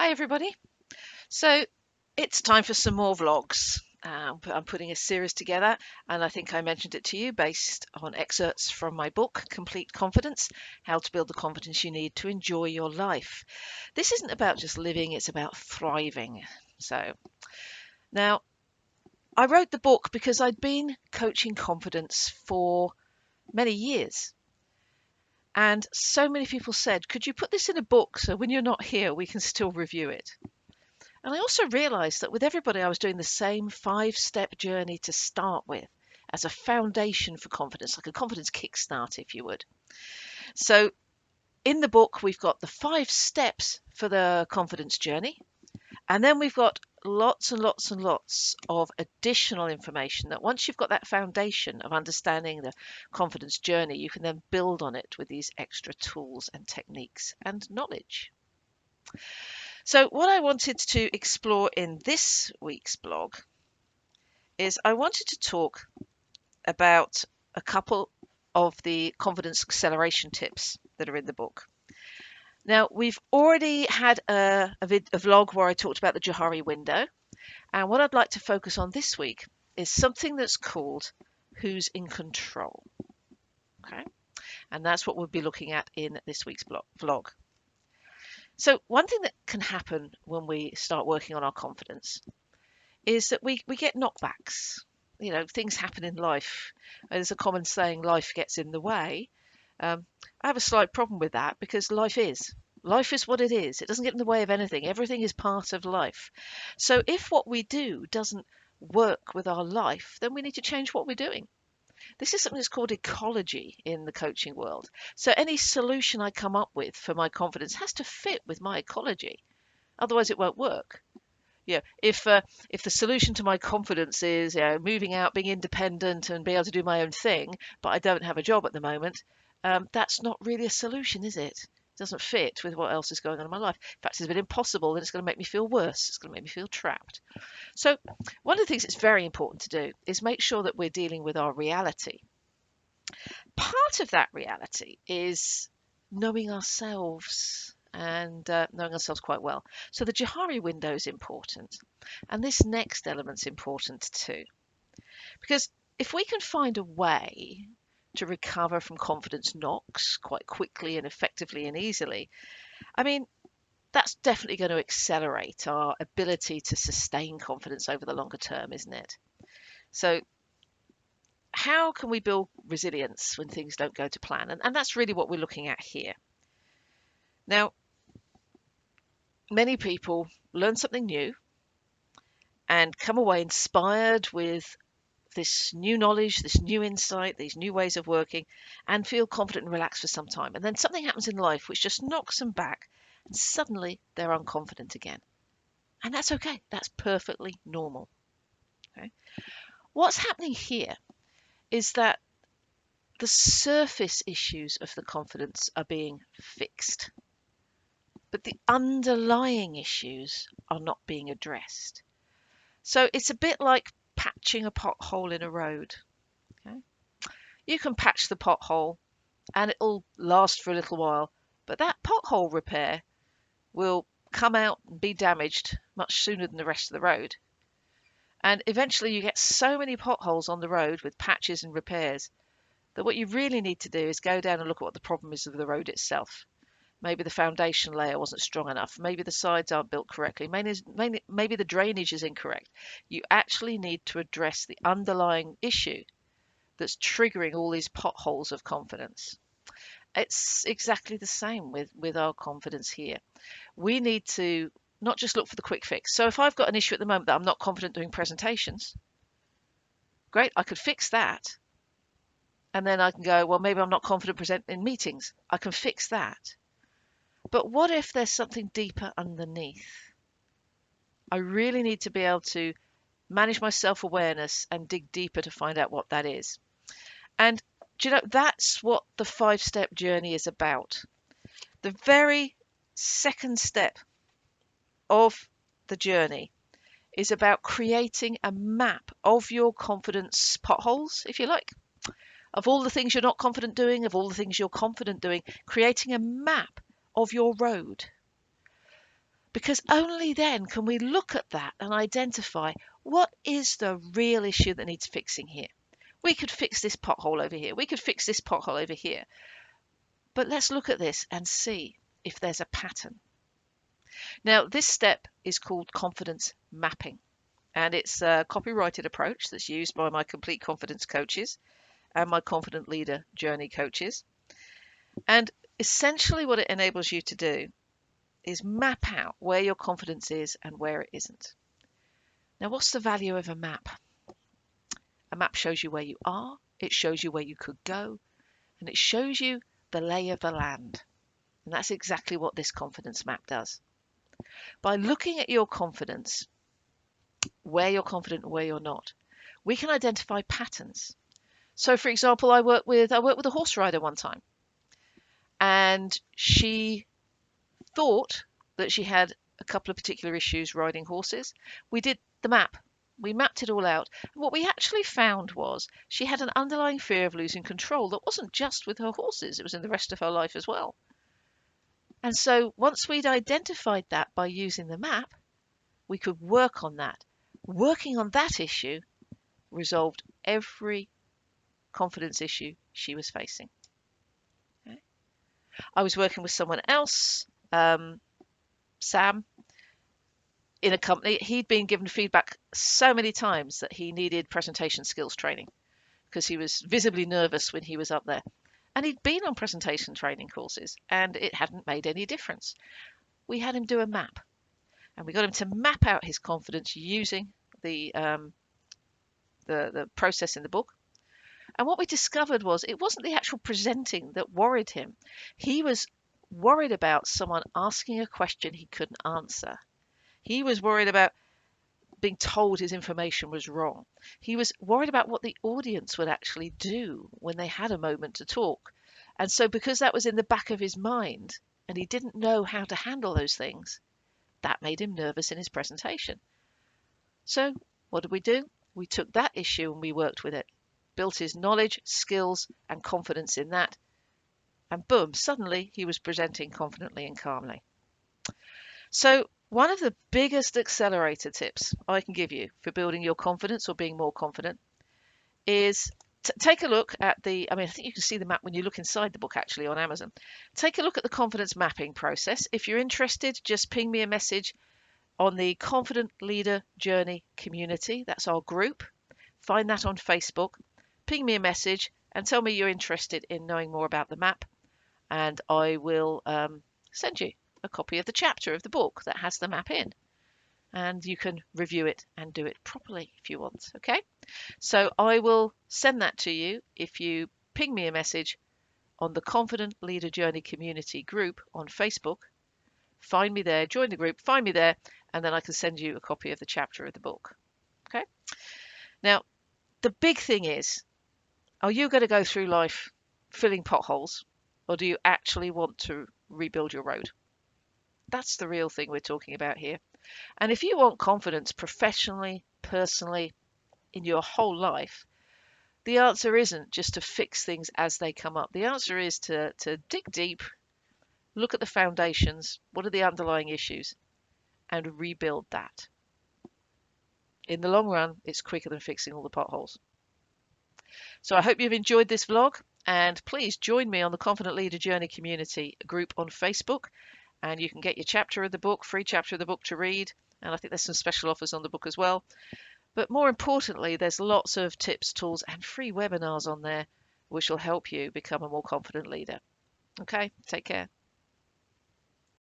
Hi everybody. So it's time for some more vlogs. I'm putting a series together, and I think I mentioned it to you based on excerpts from my book, Complete Confidence: How to Build the Confidence You Need to Enjoy Your Life. This isn't about just living, it's about thriving. So now I wrote the book because I'd been coaching confidence for many years. And so many people said, could you put this in a book so when you're not here, we can still review it? And I also realized that with everybody, I was doing the same 5-step journey to start with as a foundation for confidence, like a confidence kickstart, if you would. So in the book, we've got the 5 steps for the confidence journey. And then we've got lots and lots and lots of additional information that once you've got that foundation of understanding the confidence journey, you can then build on it with these extra tools and techniques and knowledge. So what I wanted to explore in this week's blog is I wanted to talk about a couple of the confidence acceleration tips that are in the book. Now, we've already had a vlog where I talked about the Johari window, and what I'd like to focus on this week is something that's called Who's in Control. Okay, and that's what we'll be looking at in this week's vlog. So one thing that can happen when we start working on our confidence is that we get knockbacks. You know, things happen in life. There's a common saying, life gets in the way. I have a slight problem with that because life is. Life is what it is. It doesn't get in the way of anything. Everything is part of life. So if what we do doesn't work with our life, then we need to change what we're doing. This is something that's called ecology in the coaching world. So any solution I come up with for my confidence has to fit with my ecology. Otherwise, it won't work. Yeah, if the solution to my confidence is moving out, being independent, and being able to do my own thing, but I don't have a job at the moment, that's not really a solution, is it? It doesn't fit with what else is going on in my life. In fact, it's a bit impossible, and it's going to make me feel worse. It's going to make me feel trapped. So, one of the things that's very important to do is make sure that we're dealing with our reality. Part of that reality is knowing ourselves and knowing ourselves quite well. So the Johari window is important. And this next element's important too. Because if we can find a way to recover from confidence knocks quite quickly and effectively and easily, I mean, that's definitely going to accelerate our ability to sustain confidence over the longer term, isn't it? So how can we build resilience when things don't go to plan? And that's really what we're looking at here. Now, many people learn something new and come away inspired with this new knowledge, this new insight, these new ways of working, and feel confident and relaxed for some time. And then something happens in life which just knocks them back, and suddenly they're unconfident again. And that's okay. That's perfectly normal. Okay? What's happening here is that the surface issues of the confidence are being fixed, but the underlying issues are not being addressed. So it's a bit like patching a pothole in a road. Okay? You can patch the pothole and it'll last for a little while, but that pothole repair will come out and be damaged much sooner than the rest of the road. And eventually you get so many potholes on the road with patches and repairs that what you really need to do is go down and look at what the problem is of the road itself. Maybe the foundation layer wasn't strong enough. Maybe the sides aren't built correctly. Maybe the drainage is incorrect. You actually need to address the underlying issue that's triggering all these potholes of confidence. It's exactly the same with our confidence here. We need to not just look for the quick fix. So if I've got an issue at the moment that I'm not confident doing presentations, great, I could fix that. And then I can go, well, maybe I'm not confident presenting in meetings. I can fix that. But what if there's something deeper underneath? I really need to be able to manage my self-awareness and dig deeper to find out what that is. And do you know, that's what the 5-step journey is about. The very second step of the journey is about creating a map of your confidence potholes, if you like, of all the things you're not confident doing, of all the things you're confident doing, creating a map of your road. because only then can we look at that and identify what is the real issue that needs fixing here. We could fix this pothole over here. We could fix this pothole over here. But let's look at this and see if there's a pattern. Now, this step is called confidence mapping, and it's a copyrighted approach that's used by my complete confidence coaches and my confident leader journey coaches. And essentially what it enables you to do is map out where your confidence is and where it isn't. Now, what's the value of a map? A map shows you where you are, it shows you where you could go, and it shows you the lay of the land. And that's exactly what this confidence map does. By looking at your confidence, where you're confident and where you're not, we can identify patterns. So, for example, I worked with a horse rider one time, and she thought that she had a couple of particular issues riding horses. We did the map. We mapped it all out. And what we actually found was she had an underlying fear of losing control that wasn't just with her horses, it was in the rest of her life as well. And so once we'd identified that by using the map, we could work on that. Working on that issue resolved every confidence issue she was facing. Okay. I was working with someone else, Sam, in a company. He'd been given feedback so many times that he needed presentation skills training because he was visibly nervous when he was up there. And he'd been on presentation training courses and it hadn't made any difference. We had him do a map, and we got him to map out his confidence using the process in the book. And what we discovered was it wasn't the actual presenting that worried him. He was worried about someone asking a question he couldn't answer. He was worried about being told his information was wrong. He was worried about what the audience would actually do when they had a moment to talk. And so because that was in the back of his mind and he didn't know how to handle those things, that made him nervous in his presentation. So what did we do? We took that issue and we worked with it, built his knowledge, skills, and confidence in that. And boom, suddenly he was presenting confidently and calmly. So one of the biggest accelerator tips I can give you for building your confidence or being more confident is take a look at I think you can see the map when you look inside the book actually on Amazon. Take a look at the confidence mapping process. If you're interested, just ping me a message on the Confident Leader Journey community. That's our group. Find that on Facebook. Ping me a message and tell me you're interested in knowing more about the map, and I will send you a copy of the chapter of the book that has the map in, and you can review it and do it properly if you want. Okay, so I will send that to you if you ping me a message on the Confident Leader Journey community group on Facebook. Find me there, join the group, find me there, and then I can send you a copy of the chapter of the book. Okay, now the big thing is, are you going to go through life filling potholes, or do you actually want to rebuild your road? That's the real thing we're talking about here. And if you want confidence professionally, personally, in your whole life, the answer isn't just to fix things as they come up. The answer is to dig deep, look at the foundations, what are the underlying issues, and rebuild that. In the long run, it's quicker than fixing all the potholes. So I hope you've enjoyed this vlog, and please join me on the Confident Leader Journey community group on Facebook. And you can get your chapter of the book, free chapter of the book to read. And I think there's some special offers on the book as well. But more importantly, there's lots of tips, tools, and free webinars on there, which will help you become a more confident leader. Okay, take care.